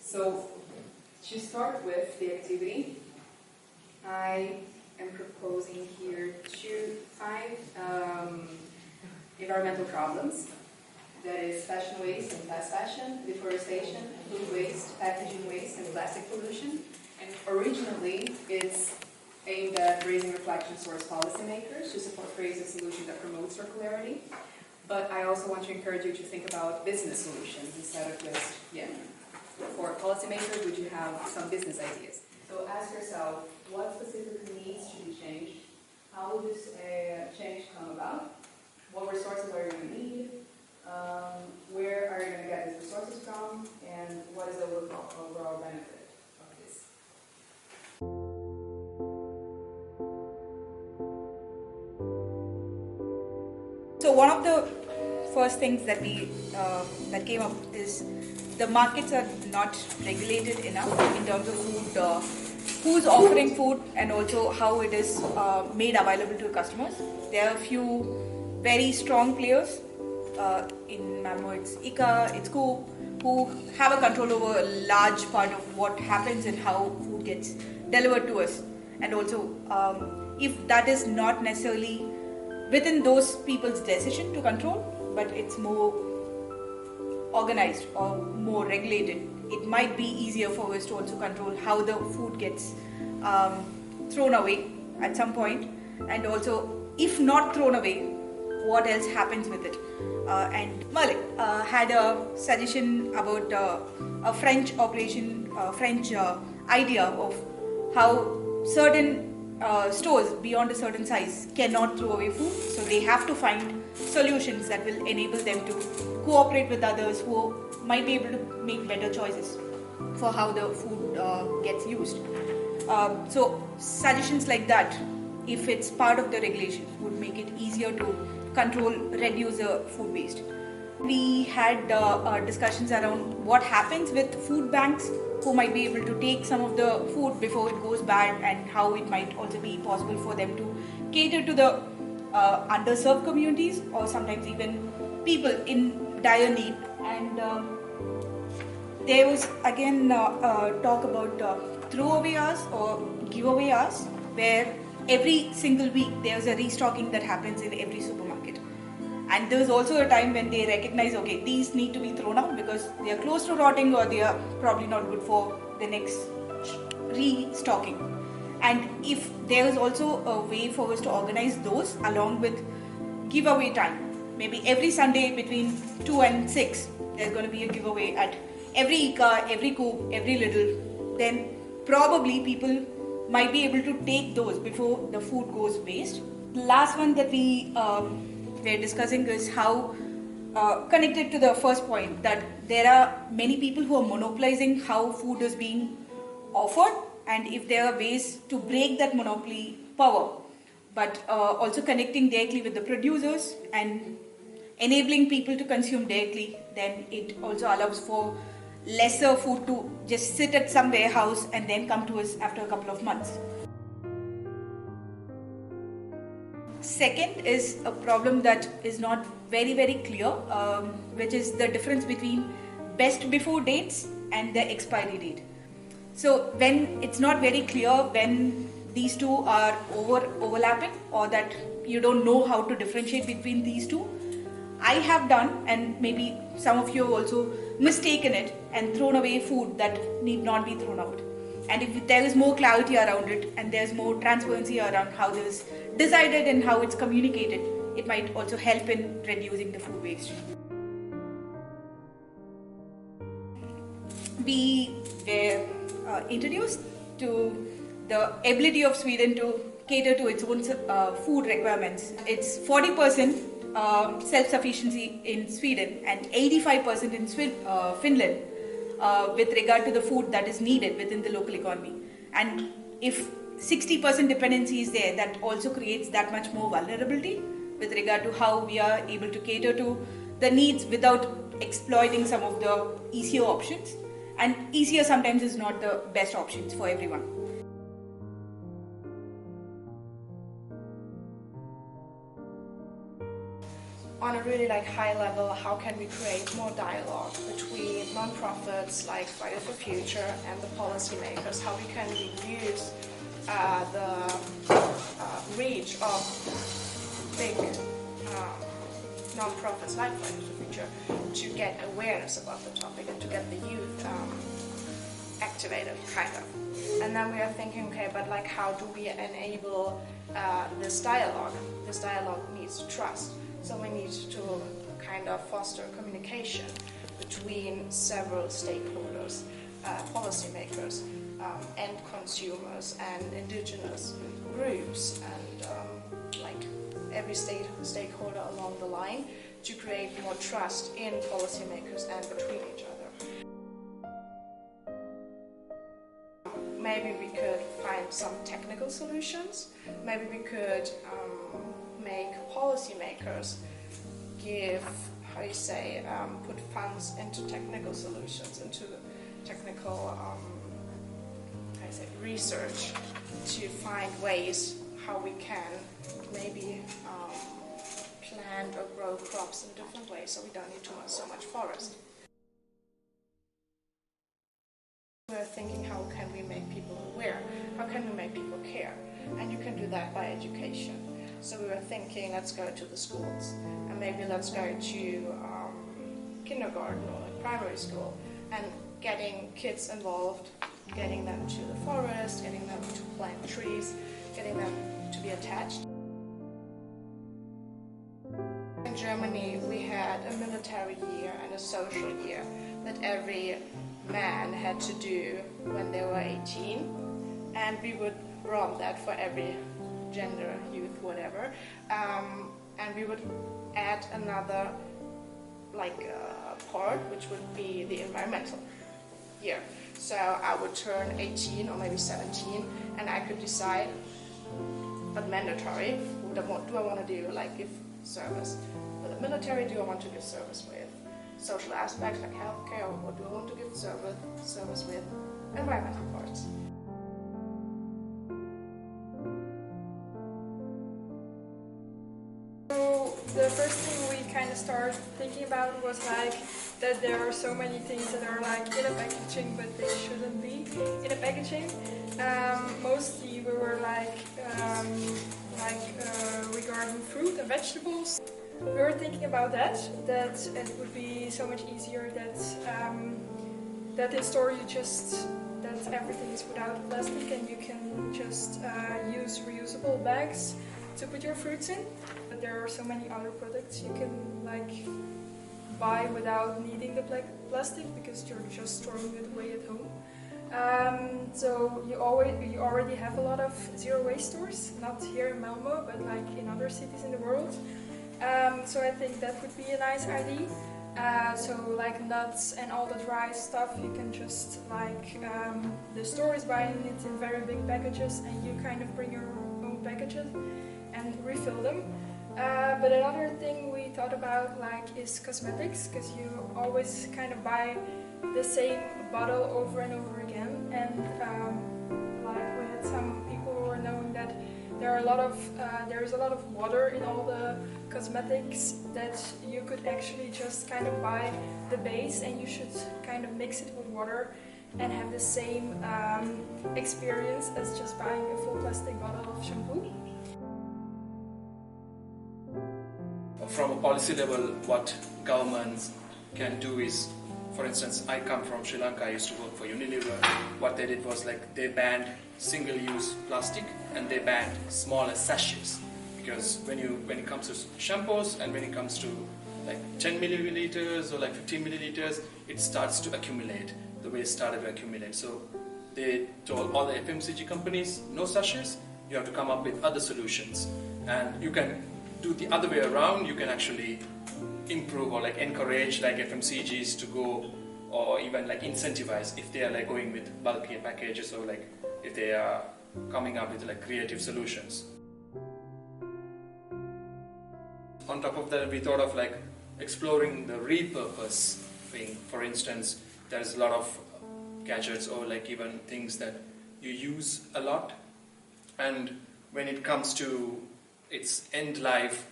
So, to start with the activity, I am proposing here five environmental problems. That is fashion waste and fast fashion, deforestation, food waste, packaging waste, and plastic pollution. And originally, it's aimed at raising reflections towards policymakers to support creative solutions that promote circularity. But I also want to encourage you to think about business solutions instead of just, for policymakers, would you have some business ideas? So ask yourself, what specifically needs to be changed? How will this change come about? What resources are you going to need? Where are you going to get these resources from? And what is the overall benefit of this? So one of the first things that that came up is the markets are not regulated enough in terms of food, who's offering food and also how it is made available to customers. There are a few very strong players. In Malmo, it's ICA, it's Coop, who have a control over a large part of what happens and how food gets delivered to us. And also, if that is not necessarily within those people's decision to control, but it's more organized or more regulated, it might be easier for us to also control how the food gets thrown away at some point, and also, if not thrown away, what else happens with it. And Malik had a suggestion about a French operation, French idea of how certain stores beyond a certain size cannot throw away food, so they have to find solutions that will enable them to cooperate with others who might be able to make better choices for how the food gets used. So suggestions like that, if it's part of the regulation, would make it easier to control, reduce the food waste. We had discussions around what happens with food banks, who might be able to take some of the food before it goes bad, and how it might also be possible for them to cater to the underserved communities or sometimes even people in dire need. And there was again talk about throwaway hours or giveaway hours, where every single week there's a restocking that happens in every supermarket. And there's also a time when they recognize, okay, these need to be thrown out because they are close to rotting or they are probably not good for the next restocking. And if there is also a way for us to organize those along with giveaway time, maybe every Sunday between 2 and 6, there's going to be a giveaway at every ICA, every Coop, every Lidl, then probably people might be able to take those before the food goes waste. The last one that we were discussing is how, connected to the first point, that there are many people who are monopolizing how food is being offered, and if there are ways to break that monopoly power, but also connecting directly with the producers and enabling people to consume directly, then it also allows for lesser food to just sit at some warehouse and then come to us after a couple of months. Second is a problem that is not very, very clear, which is the difference between best before dates and the expiry date. So when it's not very clear when these two are overlapping, or that you don't know how to differentiate between these two, I have done, and maybe some of you have also mistaken it and thrown away food that need not be thrown out. And if there is more clarity around it and there's more transparency around how this is decided and how it's communicated, it might also help in reducing the food waste. We were introduced to the ability of Sweden to cater to its own food requirements. It's 40% self-sufficiency in Sweden and 85% in Finland with regard to the food that is needed within the local economy. And if 60% dependency is there, that also creates that much more vulnerability with regard to how we are able to cater to the needs without exploiting some of the easier options. And easier sometimes is not the best options for everyone. on a really like high level, how can we create more dialogue between non-profits like Fridays for Future and the policymakers, how we can use the reach of big non-profits like Fridays for Future to get awareness about the topic and to get the youth activated, kind of. And then we are thinking, okay, but like how do we enable this dialogue? This dialogue needs trust. So we need to kind of foster communication between several stakeholders, policymakers, and consumers and indigenous groups and like every stakeholder along the line to create more trust in policymakers and between each other. Maybe we could find some technical solutions. Maybe we could make policymakers give, how you say, put funds into technical solutions, into technical research to find ways how we can maybe plant or grow crops in different ways so we don't need so much forest. We're thinking, how can we make people aware? How can we make people care? And you can do that by education. So we were thinking, let's go to the schools, and maybe let's go to kindergarten or like primary school, and getting kids involved, getting them to the forest, getting them to plant trees, getting them to be attached. In Germany, we had a military year and a social year that every man had to do when they were 18, and we would run that for every gender, youth, whatever, and we would add another part, which would be the environmental year. So I would turn 18 or maybe 17, and I could decide, but mandatory, do I want to do like give service with the military? Do I want to give service with social aspects like healthcare, or do I want to give service with environmental parts? So the first thing we kind of started thinking about was like that there are so many things that are like in a packaging but they shouldn't be in a packaging. Mostly we were regarding fruit and vegetables. We were thinking about that it would be so much easier that in store that everything is without plastic and you can just use reusable bags to put your fruits in. But there are so many other products you can like buy without needing the plastic because you're just throwing it away at home. So you already have a lot of zero waste stores, not here in Malmö, but like in other cities in the world. So I think that would be a nice idea. So like nuts and all the dry stuff, you can just like the store is buying it in very big packages, and you kind of bring your own packages and refill them. But another thing we thought about is cosmetics, because you always kind of buy the same bottle over and over again, and we had some people who were knowing that there is a lot of water in all the cosmetics, that you could actually just kind of buy the base and you should kind of mix it with water and have the same experience as just buying a full plastic bottle of shampoo. From a policy level, what governments can do is, for instance, I come from Sri Lanka, I used to work for Unilever. What they did was they banned single-use plastic and they banned smaller sachets, because when it comes to shampoos and when it comes to 10 milliliters or 15 milliliters, it starts to accumulate. The waste started to accumulate. So they told all the FMCG companies, no sachets, you have to come up with other solutions. And you can do the other way around. You can actually improve or encourage FMCGs to go, or even incentivize if they are going with bulkier packages, or if they are coming up with creative solutions. On top of that, we thought of exploring the repurpose thing. For instance, there's a lot of gadgets or even things that you use a lot, and when it comes to its end life,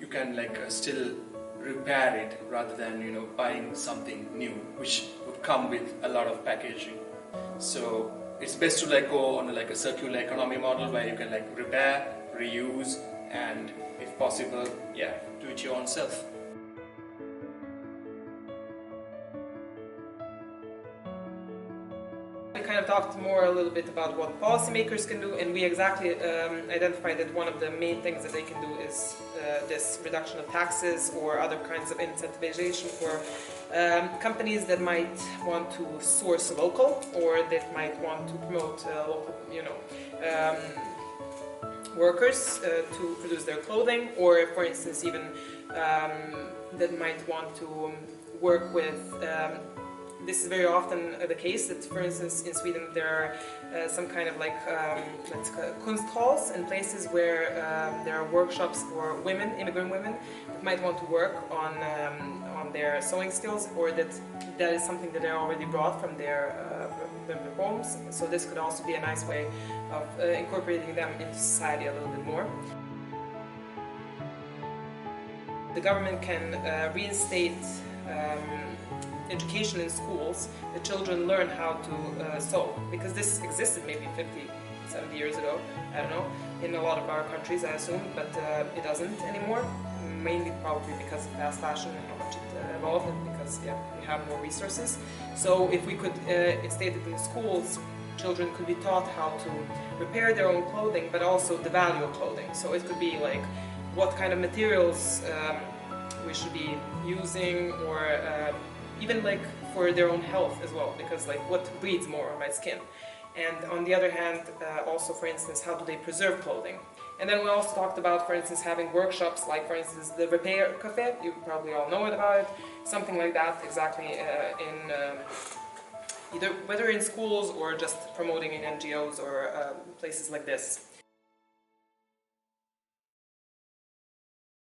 you can like still repair it rather than buying something new which would come with a lot of packaging. So it's best to like go on like a circular economy model where you can like repair, reuse, and if possible, yeah, do it your own self. We kind of talked more a little bit about what policymakers can do, and we exactly identified that one of the main things that they can do is this reduction of taxes or other kinds of incentivization for companies that might want to source local, or that might want to promote local, workers to produce their clothing, or for instance even that might want to work with this is very often the case that, for instance, in Sweden there are some kind of like let's call it Kunsthalls, and places where there are workshops for women, immigrant women, that might want to work on their sewing skills, or that is something that they're already brought from their homes. So this could also be a nice way of incorporating them into society a little bit more. The government can reinstate education in schools. The children learn how to sew, because this existed maybe 50, 70 years ago, I don't know, in a lot of our countries I assume, but it doesn't anymore, mainly probably because of fast fashion and how much it evolved, and because we have more resources. So if we could instate it in schools, children could be taught how to repair their own clothing, but also the value of clothing. So it could be like what kind of materials we should be using, or even like for their own health as well, because like what breathes more on my skin. And on the other hand, also for instance, how do they preserve clothing? And then we also talked about, for instance, having workshops like, for instance, the Repair Cafe, you probably all know about it, something like that, exactly, in either whether in schools or just promoting in NGOs or places like this.